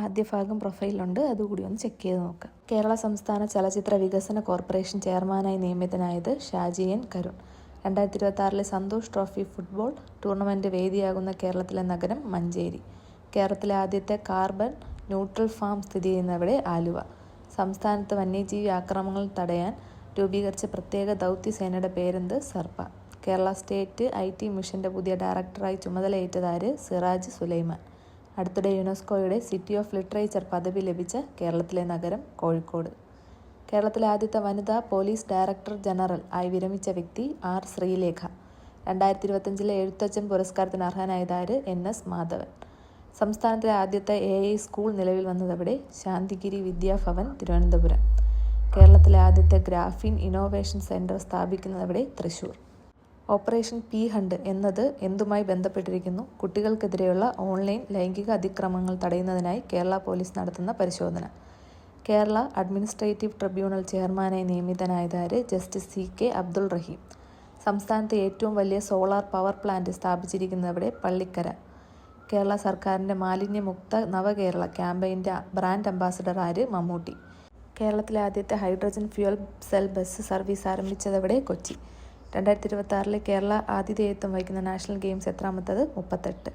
ആദ്യ ഭാഗം പ്രൊഫൈലുണ്ട്, അതുകൂടി ഒന്ന് ചെക്ക് ചെയ്ത് നോക്കാം. കേരള സംസ്ഥാന ചലച്ചിത്ര വികസന കോർപ്പറേഷൻ ചെയർമാനായി നിയമിതനായത് Shaji N Karun. 2026 Santosh trophy football tournament വേദിയാകുന്ന കേരളത്തിലെ നഗരം മഞ്ചേരി. കേരളത്തിലെ ആദ്യത്തെ കാർബൺ ന്യൂട്രൽ ഫാം സ്ഥിതി ചെയ്യുന്നവിടെ ആലുവ. സംസ്ഥാനത്ത് വന്യജീവി ആക്രമണങ്ങൾ തടയാൻ രൂപീകരിച്ച പ്രത്യേക ദൗത്യസേനയുടെ പേരെന്ത്? സർപ്പ. കേരള സ്റ്റേറ്റ് IT മിഷന്റെ പുതിയ ഡയറക്ടറായി ചുമതലയേറ്റതാര്? സിറാജ് സുലൈമാൻ. അടുത്തിടെ യുനെസ്കോയുടെ സിറ്റി ഓഫ് ലിറ്ററേച്ചർ പദവി ലഭിച്ച കേരളത്തിലെ നഗരം കോഴിക്കോട്. കേരളത്തിലെ ആദ്യത്തെ വനിതാ പോലീസ് ഡയറക്ടർ ജനറൽ ആയി വിരമിച്ച വ്യക്തി R. ശ്രീലേഖ. 2025 എഴുത്തച്ഛൻ പുരസ്കാരത്തിന് അർഹനായതാര്? NS മാധവൻ. സംസ്ഥാനത്തിലെ ആദ്യത്തെ AI സ്കൂൾ നിലവിൽ വന്നതെവിടെ? ശാന്തിഗിരി വിദ്യാഭവൻ, തിരുവനന്തപുരം. കേരളത്തിലെ ആദ്യത്തെ ഗ്രാഫീൻ ഇന്നോവേഷൻ സെന്റർ സ്ഥാപിക്കുന്നതെവിടെ? തൃശൂർ. ഓപ്പറേഷൻ പി ഹണ്ട് എന്നത് എന്തുമായി ബന്ധപ്പെട്ടിരിക്കുന്നു? കുട്ടികൾക്കെതിരെയുള്ള ഓൺലൈൻ ലൈംഗിക അതിക്രമങ്ങൾ തടയുന്നതിനായി കേരള പോലീസ് നടത്തുന്ന പരിശോധന. കേരള അഡ്മിനിസ്ട്രേറ്റീവ് ട്രിബ്യൂണൽ ചെയർമാനായി നിയമിതനായതാര്? Justice CK Abdul Rahim. സംസ്ഥാനത്തെ ഏറ്റവും വലിയ സോളാർ പവർ പ്ലാന്റ് സ്ഥാപിച്ചിരിക്കുന്നതെവിടെ? പള്ളിക്കര. കേരള സർക്കാരിൻ്റെ മാലിന്യമുക്ത നവകേരള ക്യാമ്പയിൻ്റെ ബ്രാൻഡ് അംബാസഡർ ആര്? മമ്മൂട്ടി. കേരളത്തിലെ ആദ്യത്തെ hydrogen fuel cell bus service ആരംഭിച്ചതെവിടെ? കൊച്ചി. 2026 കേരള ആതിഥേയത്വം വഹിക്കുന്ന നാഷണൽ ഗെയിംസ് എത്രാമത്തത്? 38.